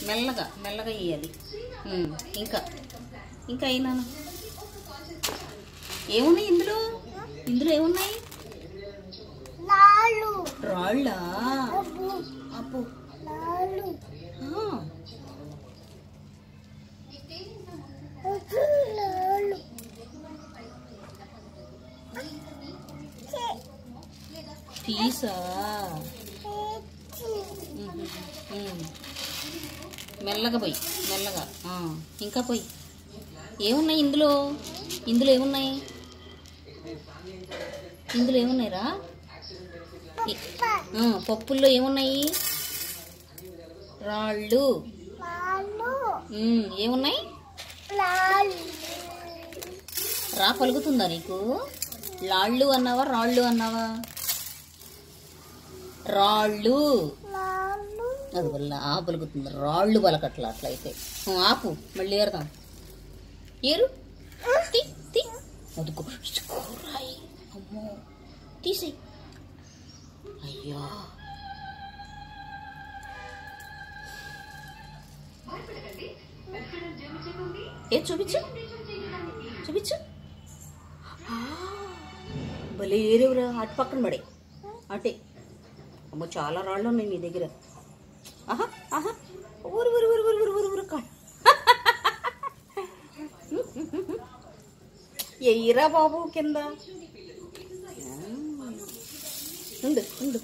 మెల్లగా మెల్లగా వేయాలి. ఇంకా ఇంకా అయినా ఏమున్నాయి ఇందులో? ఇందులో ఏమున్నాయి? రాళ్ళా? అప్పు తీసా? మెల్లగా పోయి మెల్లగా. ఇంకా పోయి. ఏమున్నాయి ఇందులో? ఇందులో ఏమున్నాయి? ఇందులో ఏమున్నాయిరా? పప్పుల్లో ఏమున్నాయి? రాళ్ళు. ఏమున్నాయి? రా పలుకుతుందా నీకు? లాళ్ళు అన్నావా రాళ్ళు అన్నావా? రాళ్ళు. అది వల్ల ఆ పలుకుతుంది, రాళ్ళు పలకట్లా. అట్లయితే ఆపు, మళ్ళీ ఏరుదాం. ఏరు. అదుకో రాయి. అమ్మో తీసేయి. అయ్యా ఏ చూపించు చూపించు. భలే ఏరేవురా. అటు పక్కన పడే అటే. అమ్మో చాలా రాళ్ళు ఉన్నాయి నీ దగ్గర. ఆహా ఆహా ఊరు ఊరు ఊరు ఊరు ఊరు ఊరు కా ఎయ్యరా బాబు కింద. ఉండు ఉండు.